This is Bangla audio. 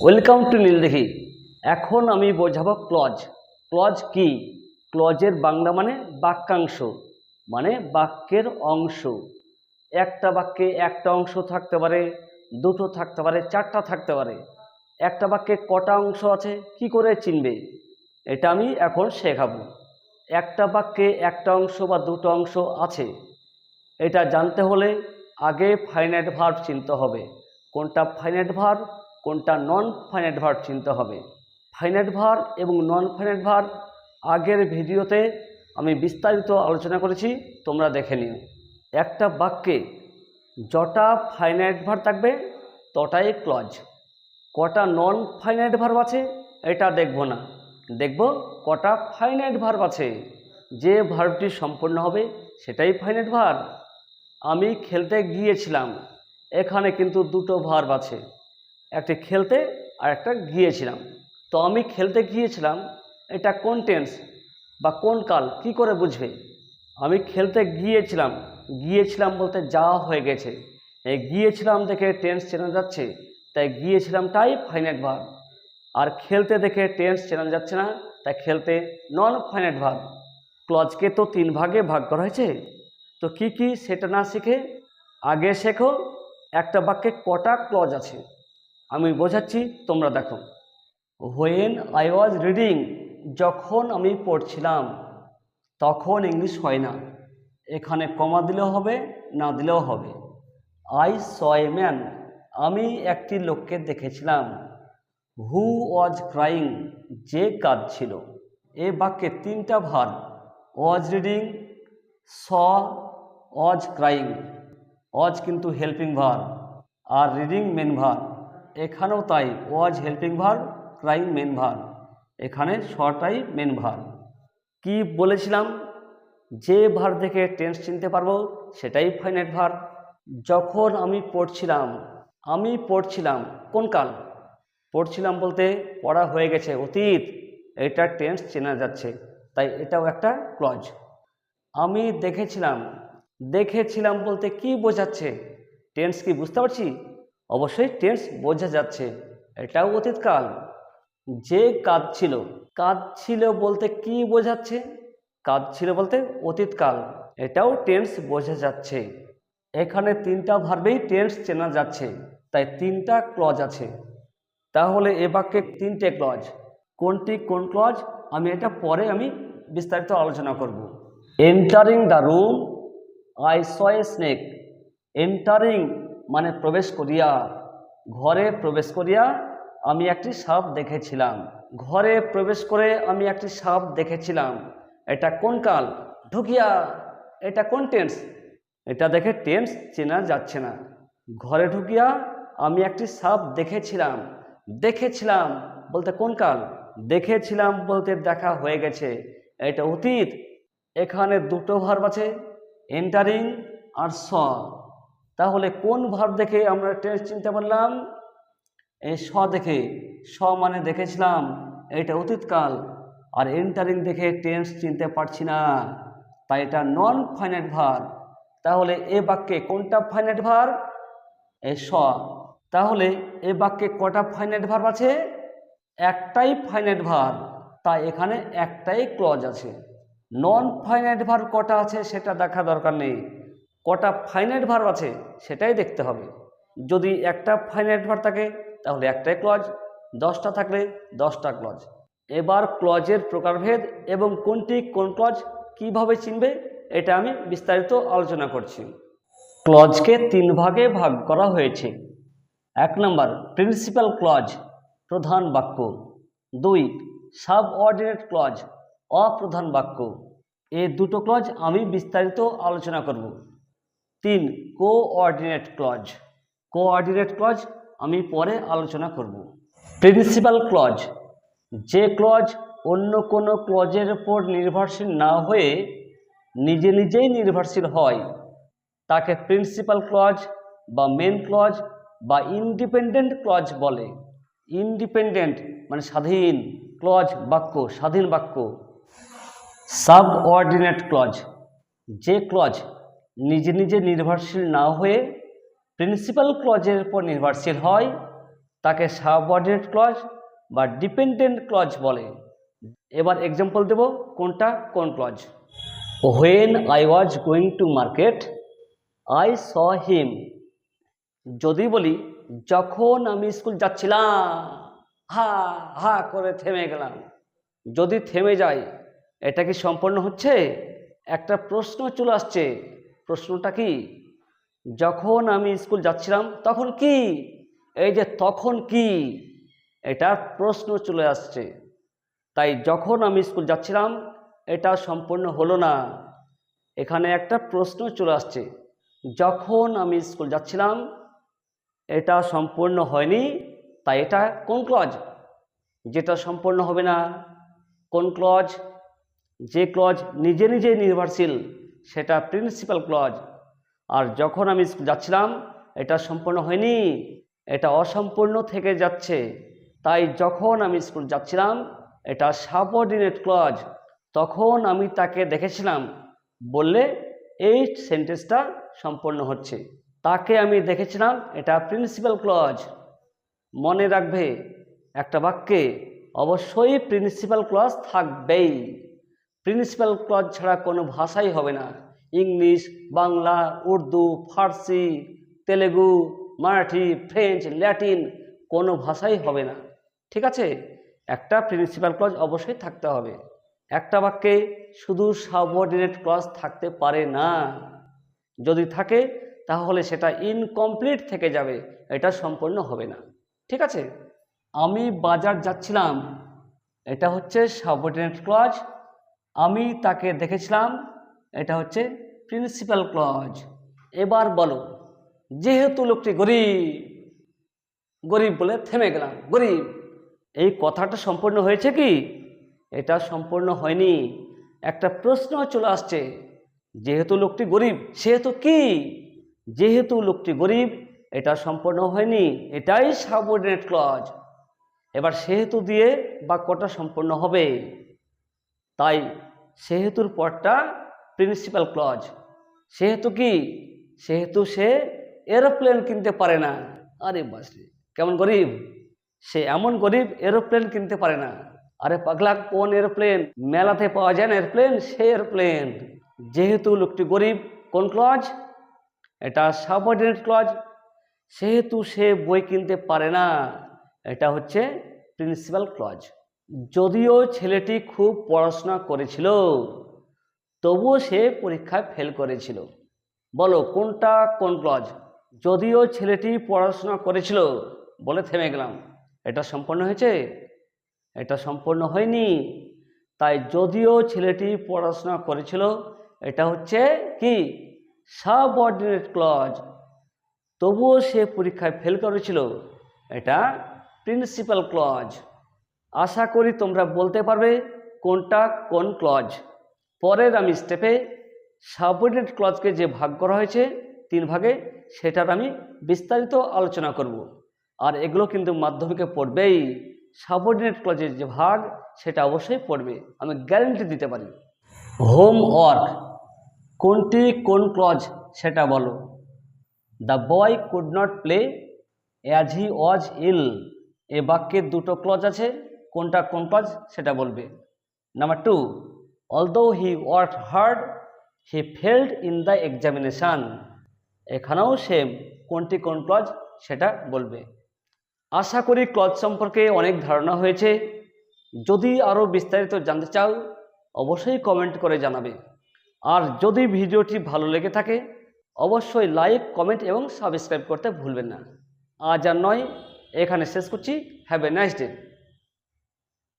ওয়েলকাম টু নীল দেখি। এখন আমি বোঝাবো ক্লজ। ক্লজ কি? ক্লজের বাংলা মানে বাক্যাংশ, মানে বাক্যের অংশ। একটা বাক্যে একটা অংশ থাকতে পারে, দুটো থাকতে পারে, চারটা থাকতে পারে। একটা বাক্যে কটা অংশ আছে কি করে চিনবে? এটা আমি এখন শেখাবো। একটা বাক্যে একটা অংশ বা দুটো অংশ আছে, এটা জানতে হলে আগে ফাইনাইট ভার্ব চিনতে হবে। কোনটা ফাইনাইট ভার্ব, কোনটা নন ফাইনাইট ভার্ব চিনতে হবে। ফাইনাইট ভার্ব এবং নন ফাইনাইট ভার্ব আগের ভিডিওতে আমি বিস্তারিত আলোচনা করেছি, তোমরা দেখে নিও। একটা বাক্যে যটা ফাইনাইট ভার্ব থাকবে তটাই ক্লজ। কটা নন ফাইনাইট ভার্ব আছে এটা দেখব না, দেখব কটা ফাইনাইট ভার্ব আছে। যে ভার্বটি সম্পূর্ণ হবে সেটাই ফাইনাইট ভার্ব। আমি খেলতে গিয়েছিলাম, এখানে কিন্তু দুটো ভার্ব আছে, একটি খেলতে আর একটা গিয়েছিলাম। তো আমি খেলতে গিয়েছিলাম, এটা কোন টেন্স বা কোন কাল কি করে বুঝবে? আমি খেলতে গিয়েছিলাম, গিয়েছিলাম বলতে যাওয়া হয়ে গেছে, এই গিয়েছিলাম দেখে টেন্স চেনা যাচ্ছে, তাই গিয়েছিলামটাই ফাইনাইট ভার্ব। আর খেলতে দেখে টেন্স চেনা যাচ্ছে না, তাই খেলতে নন ফাইনাইট ভার্ব। ক্লজকে তো তিন ভাগে ভাগ করা হয়েছে, তো কি কি সেটা না শিখে আগে শেখো একটা বাক্যে কটা ক্লজ আছে। আমি বোঝাচ্ছি, তোমরা দেখো। হোয়েন আই ওয়াজ রিডিং, যখন আমি পড়ছিলাম। তখন ইংলিশ হয় না, এখানে কমা দিলেও হবে, না দিলেও হবে। আই স এ ম্যান, আমি একটি লোককে দেখেছিলাম। হু ওয়াজ ক্রাইং, যে কাঁদছিল। এ বাক্যে তিনটা verb, was reading, saw, was crying. Was কিন্তু হেল্পিং ভার্ব আর রিডিং মেন ভার্ব। এখানেও তাই, was helping verb, crying main verb. এখানে সটাই মেন ভার্ব। কি বলেছিলাম? যে ভার্ব দেখে টেন্স চিনতে পারবো সেটাই ফাইনাইট ভার্ব। যখন আমি পড়ছিলাম, আমি পড়ছিলাম কোন কাল? পড়ছিলাম বলতে পড়া হয়ে গেছে, অতীত, এটা টেন্স চেনা যাচ্ছে, তাই এটাও একটা ক্লজ। আমি দেখেছিলাম, দেখেছিলাম বলতে কি বোঝাচ্ছে? টেন্স কি বুঝতে পারছি? অবশ্যই টেন্স বোঝা যাচ্ছে, এটাও অতীতকাল। যে কাঁদছিল, কাঁদছিল বলতে কি বোঝাচ্ছে? কাঁদছিল বলতে অতীতকাল, এটাও টেন্স বোঝা যাচ্ছে। এখানে তিনটা ভার্বেই টেন্স চেনা যাচ্ছে, তাই তিনটা ক্লজ আছে। তাহলে এ বাক্যে তিনটে ক্লজ। কোনটি কোন ক্লজ আমি এটা পরে বিস্তারিত আলোচনা করব। Entering the room I saw a snake. Entering মানে প্রবেশ করিয়া, ঘরে প্রবেশ করিয়া আমি একটি সাপ দেখেছিলাম। ঘরে প্রবেশ করে আমি একটি সাপ দেখেছিলাম, এটা কোন কাল? ঢুকিয়া, এটা কোন টেন্স? এটা দেখে টেন্স চেনা যাচ্ছে না। ঘরে ঢুকিয়া আমি একটি সাপ দেখেছিলাম। দেখেছিলাম বলতে কোন কাল? দেখেছিলাম বলতে দেখা হয়ে গেছে, এটা অতীত। এখানে দুটো ভার্ব আছে, এন্টারিং আর স। তাহলে কোন ভার্ব দেখে আমরা টেন্স চিনতে পারলাম? এই স দেখে। স মানে দেখেছিলাম, এটা অতীতকাল। আর এন্টারিং দেখে টেন্স চিনতে পারছি না, তাই এটা নন ফাইনাইট ভার্ব। তাহলে এ বাক্যে কোনটা ফাইনাইট ভার্ব? এই স। তাহলে এ বাক্যে কটা ফাইনাইট ভার্ব আছে? একটাই ফাইনাইট ভার্ব, তাই এখানে একটাই ক্লজ আছে। নন ফাইনাইট ভার্ব কটা আছে সেটা দেখা দরকার নেই, কটা ফাইনাইট ভার্ব আছে সেটাই দেখতে হবে। যদি একটা ফাইনাইট ভার্ব থাকে তাহলে একটাই ক্লজ, 10টা থাকলে 10টা ক্লজ। এবার ক্লজের প্রকারভেদ এবং কোনটি কোন ক্লজ কিভাবে চিনবে এটা আমি বিস্তারিত আলোচনা করছি। ক্লজকে তিন ভাগে ভাগ করা হয়েছে। 1 নম্বর প্রিন্সিপাল ক্লজ, প্রধান বাক্য। 2 সাবঅর্ডিনেট ক্লজ, অপ্রধান বাক্য। এই দুটো ক্লজ আমি বিস্তারিত আলোচনা করব। 3 কোঅর্ডিনেট ক্লজ, কোঅর্ডিনেট ক্লজ আমি পরে আলোচনা করব। প্রিন্সিপাল ক্লজ, যে ক্লজ অন্য কোনো ক্লজের উপর নির্ভরশীল না হয়ে নিজে নিজেই নির্ভরশীল হয় তাকে প্রিন্সিপাল ক্লজ বা মেন ক্লজ বা ইন্ডিপেন্ডেন্ট ক্লজ বলে। ইন্ডিপেন্ডেন্ট মানে স্বাধীন, ক্লজ বাক্য, স্বাধীন বাক্য। সাবঅর্ডিনেট ক্লজ, যে ক্লজ নিজে নিজে নির্ভরশীল না হয়ে প্রিন্সিপাল ক্লজের উপর নির্ভরশীল হয় তাকে সাবঅর্ডিনেট ক্লজ বা ডিপেন্ডেন্ট ক্লজ বলে। এবার এক্সাম্পল দেব কোনটা কোন clause. When I was going to market I saw him. যদি বলি যখন আমি স্কুল যাচ্ছিলাম, হা হা করে থেমে গেলাম, যদি থেমে যাই এটা কি সম্পূর্ণ হচ্ছে? একটা প্রশ্ন চলে আসছে। প্রশ্নটা কি? যখন আমি স্কুল যাচ্ছিলাম তখন কি? এই যে তখন কি, এটার প্রশ্ন চলে আসছে। তাই যখন আমি স্কুল যাচ্ছিলাম এটা সম্পূর্ণ হলো না, এখানে একটা প্রশ্ন চলে আসছে। যখন আমি স্কুল যাচ্ছিলাম এটা সম্পূর্ণ হয়নি, তাই এটা কোন ক্লজ? যেটা সম্পূর্ণ হবে না। কোন ক্লজ? যে ক্লজ নিজে নিজে নির্ভরশীল সেটা প্রিন্সিপাল ক্লজ। আর যখন আমি স্কুল যাচ্ছিলাম এটা সম্পূর্ণ হয়নি, এটা অসম্পূর্ণ থেকে যাচ্ছে, তাই যখন আমি স্কুল যাচ্ছিলাম এটা সাবঅর্ডিনেট ক্লজ। তখন আমি তাকে দেখেছিলাম বললে এই সেন্টেন্সটা সম্পূর্ণ হচ্ছে। তাকে আমি দেখেছিলাম এটা প্রিন্সিপাল ক্লজ। মনে রাখবে একটা বাক্যে অবশ্যই প্রিন্সিপাল ক্লজ থাকবেই। প্রিন্সিপাল ক্লজ ছাড়া কোনো ভাষাই হবে না। ইংলিশ, বাংলা, উর্দু, ফার্সি, তেলেগু, মারাঠি, ফ্রেঞ্চ, ল্যাটিন কোনো ভাষাই হবে না। ঠিক আছে, একটা প্রিন্সিপাল ক্লজ অবশ্যই থাকতে হবে। একটা বাক্যে শুধু সাবঅর্ডিনেট ক্লজ থাকতে পারে না। যদি থাকে তাহলে সেটা ইনকমপ্লিট থেকে যাবে, এটা সম্পূর্ণ হবে না। ঠিক আছে, আমি বাজার যাচ্ছিলাম এটা হচ্ছে সাবঅর্ডিনেট ক্লজ। আমি তাকে দেখেছিলাম এটা হচ্ছে প্রিন্সিপাল ক্লজ। এবার বলো, যেহেতু লোকটি গরিব, গরিব বলে থেমে গেলাম, গরিব, এই কথাটা সম্পূর্ণ হয়েছে কি? এটা সম্পূর্ণ হয়নি। একটা প্রশ্ন চলে আসছে, যেহেতু লোকটি গরিব সেহেতু কি? যেহেতু লোকটি গরিব এটা সম্পূর্ণ হয়নি, এটাই সাবঅর্ডিনেট ক্লজ। এবার সেহেতু দিয়ে বাক্যটা সম্পূর্ণ হবে, তাই সেহেতুর পরটা প্রিন্সিপাল ক্লজ। সেহেতু কি? সেহেতু সে এরোপ্লেন কিনতে পারে না। আরে বাসরে, কেমন গরিব! সে এমন গরিব এরোপ্লেন কিনতে পারে না। আরে পাগলা, কোন এরোপ্লেন? মেলাতে পাওয়া যায় না এরোপ্লেন, সে এরোপ্লেন। যেহেতু লোকটি গরিব কোন ক্লজ? এটা সাবঅর্ডিনেট ক্লজ। সেহেতু সে বই কিনতে পারে না, এটা হচ্ছে প্রিন্সিপাল ক্লজ। যদিও ছেলেটি খুব পড়াশোনা করেছিল তবুও সে পরীক্ষায় ফেল করেছিল। বলো কোনটা কোন ক্লজ? যদিও ছেলেটি পড়াশোনা করেছিল বলে থেমে গেলাম, এটা সম্পূর্ণ হয়েছে? এটা সম্পূর্ণ হয়নি। তাই যদিও ছেলেটি পড়াশোনা করেছিল এটা হচ্ছে কি? Subordinate clause. তবুও সে পরীক্ষায় ফেল করেছিল, এটা প্রিন্সিপাল ক্লজ। আশা করি তোমরা বলতে পারবে কোনটা কোন ক্লজ। পরের আমি স্টেপে সাবঅর্ডিনেট ক্লজকে যে ভাগ করা হয়েছে 3 ভাগে, সেটার আমি বিস্তারিত আলোচনা করব। আর এগুলো কিন্তু মাধ্যমিকে পড়বেই। সাবঅর্ডিনেট ক্লজের যে ভাগ সেটা অবশ্যই পড়বে, আমি গ্যারান্টি দিতে পারি। হোমওয়ার্ক কোনটি কোন ক্লজ সেটা বলো। The boy could not play as he was ill, এ বাক্যে দুটো ক্লজ আছে, কোনটা কোন ক্লজ সেটা বলবে। Number 2, although he worked hard he failed in the examination, এখানেও সেম, কোনটি কোন ক্লজ সেটা বলবে। আশা করি ক্লজ সম্পর্কে অনেক ধারণা হয়েছে। যদি আরও বিস্তারিত জানতে চাও অবশ্যই কমেন্ট করে জানাবে। আর যদি ভিডিওটি ভালো লেগে থাকে অবশ্যই লাইক, কমেন্ট এবং সাবস্ক্রাইব করতে ভুলবেন না। আজ আর নয়, এখানে শেষ করছি। Have a nice day.